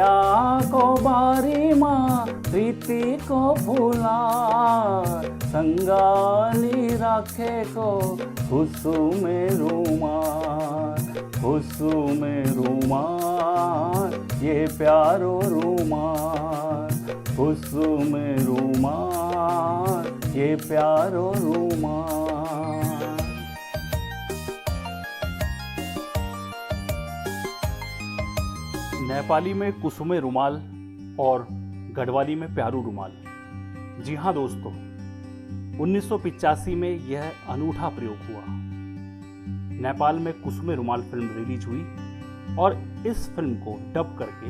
माया को बारी माँ प्रीति को भूला, संगाली राखे को खुशू में रूमाल, खुशू में रूमाल, ये प्यारो रूमाल, खुशू में रूमाल, ये प्यारो रूमाल। नेपाली में कुसुमे रुमाल और गढ़वाली में प्यारू रुमाल। जी हाँ दोस्तों, 1985 में यह अनूठा प्रयोग हुआ। नेपाल में कुसुमे रुमाल फिल्म रिलीज हुई और इस फिल्म को डब करके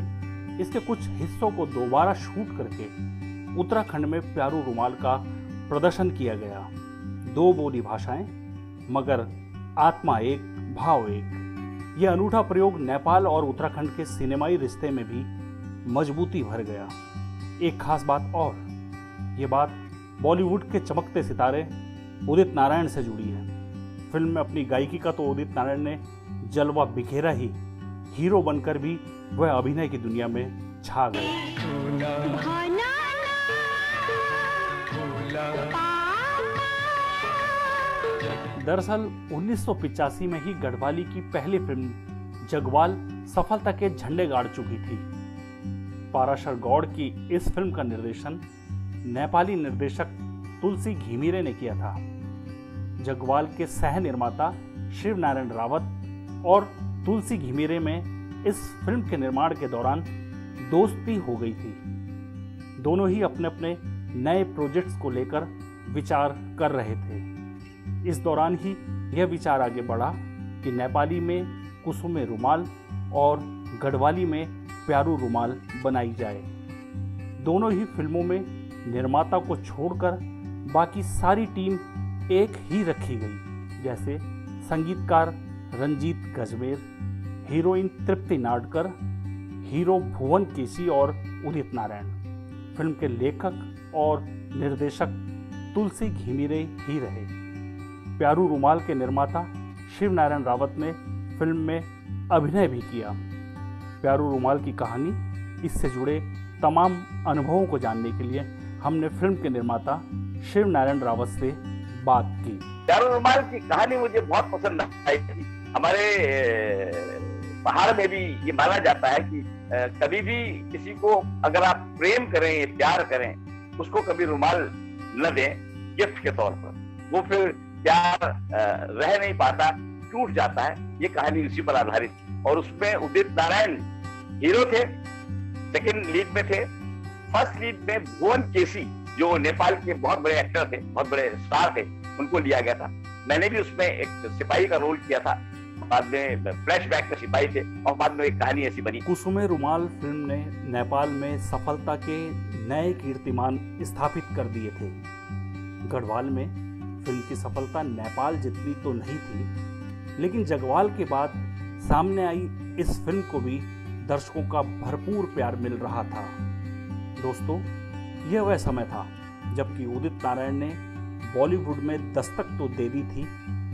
इसके कुछ हिस्सों को दोबारा शूट करके उत्तराखंड में प्यारू रुमाल का प्रदर्शन किया गया। दो बोली भाषाएं मगर आत्मा एक, भाव एक। यह अनूठा प्रयोग नेपाल और उत्तराखंड के सिनेमाई रिश्ते में भी मजबूती भर गया। एक खास बात और, ये बात बॉलीवुड के चमकते सितारे उदित नारायण से जुड़ी है। फिल्म में अपनी गायकी का तो उदित नारायण ने जलवा बिखेरा ही, हीरो बनकर भी वह अभिनय की दुनिया में छा गए। दरअसल 1985 में ही गढ़वाली की पहली फिल्म जगवाल सफलता के झंडे गाड़ चुकी थी। पाराशर गौड़ की इस फिल्म का निर्देशन नेपाली निर्देशक तुलसी घिमिरे ने किया था। जगवाल के सह निर्माता शिव नारायण रावत और तुलसी घिमिरे में इस फिल्म के निर्माण के दौरान दोस्ती हो गई थी। दोनों ही अपने अपने नए प्रोजेक्ट्स को लेकर विचार कर रहे थे। इस दौरान ही यह विचार आगे बढ़ा कि नेपाली में कुसुमे रुमाल और गढ़वाली में प्यारू रुमाल बनाई जाए। दोनों ही फिल्मों में निर्माता को छोड़कर बाकी सारी टीम एक ही रखी गई, जैसे संगीतकार रंजीत गजमेर, हीरोइन तृप्ति नाडकर, हीरो भुवन केसी और उदित नारायण। फिल्म के लेखक और निर्देशक तुलसी घिमिरे ही रहे। प्यारू रुमाल के निर्माता शिव नारायण रावत ने फिल्म में अभिनय भी किया। प्यारू रुमाल की कहानी, इससे जुड़े तमाम अनुभवों को जानने के लिए हमने फिल्म के निर्माता शिव नारायण रावत से बात की। प्यारू रुमाल की कहानी मुझे बहुत पसंद आई थी। हमारे पहाड़ में भी ये माना जाता है कि कभी भी किसी को अगर आप प्रेम करें, प्यार करें, उसको कभी रुमाल न दें गिफ्ट के तौर पर, वो फिर प्यार रह नहीं पाता, टूट जाता है। ये कहानी उसी पर आधारित थी और उसमें उदित नारायण हीरो थे, सेकंड लीड में थे। फर्स्ट लीड में भुवन केसी जो नेपाल के बहुत बड़े एक्टर थे, बहुत बड़े स्टार थे, उनको लिया गया था। मैंने भी उसमें एक सिपाही का रोल किया था। बाद में फ्लैशबैक में सिपाही थे और बाद में एक कहानी ऐसी बनी। कुसुमे रुमाल फिल्म ने नेपाल में सफलता के नए कीर्तिमान स्थापित कर दिए थे। गढ़वाल में फिल्म की सफलता नेपाल जितनी तो नहीं थी, लेकिन जगवाल के बाद सामने आई इस फिल्म को भी दर्शकों का भरपूर प्यार मिल रहा था। दोस्तों, यह वह समय था जबकि उदित नारायण ने बॉलीवुड में दस्तक तो दे दी थी,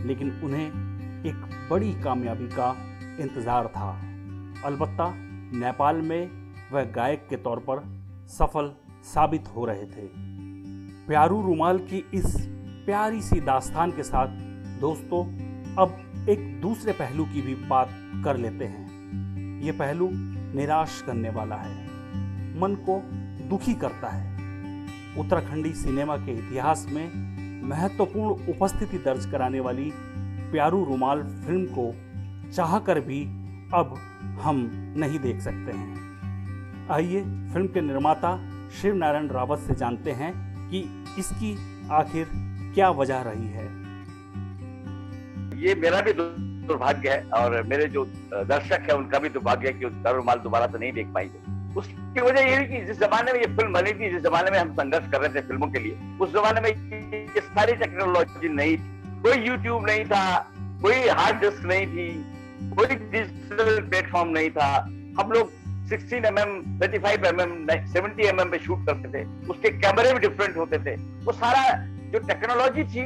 लेकिन उन्हें एक बड़ी कामयाबी का इंतजार था। अलबत्ता नेपाल में वह गायक के तौर पर सफल साबित हो रहे थे। प्यारू रुमाल की इस प्यारी सी दास्तान के साथ दोस्तों, अब एक दूसरे पहलू की भी बात कर लेते हैं। ये पहलू निराश करने वाला है, मन को दुखी करता है। उत्तराखंडी सिनेमा के इतिहास में महत्वपूर्ण उपस्थिति दर्ज कराने वाली प्यारू रुमाल फिल्म को चाहकर भी अब हम नहीं देख सकते हैं। आइए फिल्म के निर्माता शिव नारायण रावत से जानते हैं कि इसकी आखिर क्या वजह रही है। ये मेरा भी दुर्भाग्य है और मेरे जो दर्शक है उनका भी दुर्भाग्य है कि प्यारू रुमाल दोबारा तो नहीं देख पाएंगे। उसकी वजह ये है कि जिस जमाने में ये फिल्म बनी थी, जिस जमाने में हम संघर्ष कर रहे थे फिल्मों के लिए, उस जमाने में ये सारी टेक्नोलॉजी नहीं थी। कोई यूट्यूब नहीं था, कोई हार्ड डिस्क नहीं थी, कोई डिजिटल प्लेटफॉर्म नहीं था। हम लोग 16mm, 35mm, 70mm पे शूट करते थे। उसके कैमरे भी डिफरेंट होते थे। वो सारा जो टेक्नोलॉजी थी,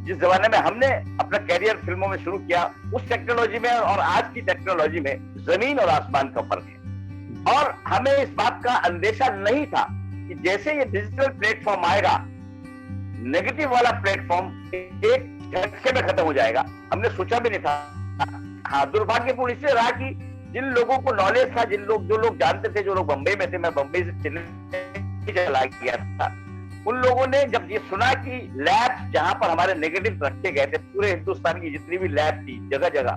जिस जमाने में हमने अपना कैरियर फिल्मों में शुरू किया, उस टेक्नोलॉजी में और आज की टेक्नोलॉजी में जमीन और आसमान का फर्क है। और हमें इस बात का अंदेशा नहीं था कि जैसे ये डिजिटल प्लेटफॉर्म आएगा, नेगेटिव वाला प्लेटफॉर्म एक झटके में खत्म हो जाएगा। हमने सोचा भी नहीं था। हाँ, दुर्भाग्यपूर्ण इसलिए रहा कि जिन लोगों को नॉलेज था, जो लोग जानते थे, जो लोग बम्बई में थे, मैं बम्बई से चेन्नई चला गया था, उन लोगों ने जब ये सुना कि लैब जहां पर हमारे नेगेटिव रखे गए थे, पूरे हिंदुस्तान की जितनी भी लैब थी जगह जगह,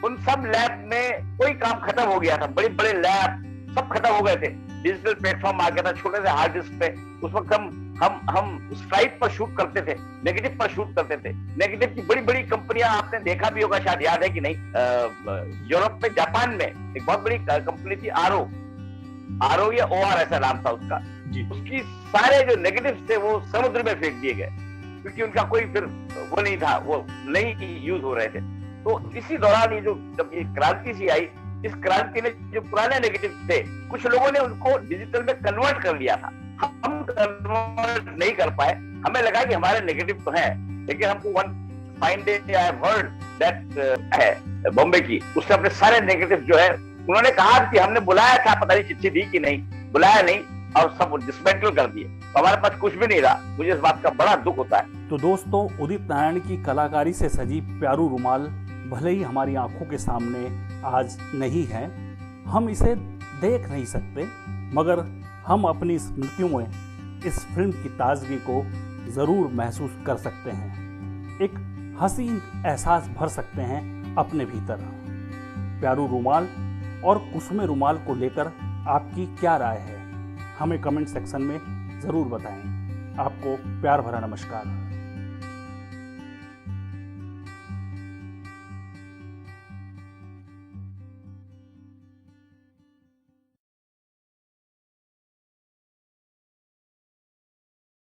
उन सब लैब में कोई काम खत्म हो गया था। बड़े बड़े लैब सब खत्म हो गए थे। डिजिटल प्लेटफॉर्म आ गया था छोटे से हार्ड डिस्क पे। उस वक्त हम स्लाइड पर शूट करते थे, नेगेटिव पर शूट करते थे। नेगेटिव की बड़ी बड़ी कंपनियां, आपने देखा भी होगा, शायद याद है कि नहीं, यूरोप में, जापान में एक बहुत बड़ी कंपनी थी, आरओ या ओआर ऐसा नाम था उसका। उसकी सारे जो नेगेटिव थे वो समुद्र में फेंक दिए गए, क्योंकि उनका कोई फिर वो नहीं था, वो नहीं यूज हो रहे थे। तो इसी दौरान ये जो जब ये क्रांति सी आई, इस क्रांति ने जो पुराने नेगेटिव थे, कुछ लोगों ने उनको डिजिटल में कन्वर्ट कर लिया था। हम कन्वर्ट नहीं कर पाए। हमें लगा कि हमारे नेगेटिव तो हैं, लेकिन हमको one fine day I have heard that है बॉम्बे की, उसने अपने सारे नेगेटिव जो है, उन्होंने कहा कि हमने बुलाया था, पता नहीं चिट्ठी दी कि नहीं, बुलाया नहीं, और सब डिसमेंटल कर दिए। तो हमारे पास कुछ भी नहीं रहा। मुझे इस बात का बड़ा दुख होता है। तो दोस्तों, उदित नारायण की कलाकारी से सजी प्यारू रुमाल भले ही हमारी आंखों के सामने आज नहीं है, हम इसे देख नहीं सकते, मगर हम अपनी स्मृतियों में इस फिल्म की ताजगी को जरूर महसूस कर सकते हैं। एक हसीन एहसास भर सकते हैं अपने भीतर। प्यारू रुमाल और कुसुमे रुमाल को लेकर आपकी क्या राय है, हमें कमेंट सेक्शन में जरूर बताएं। आपको प्यार भरा नमस्कार।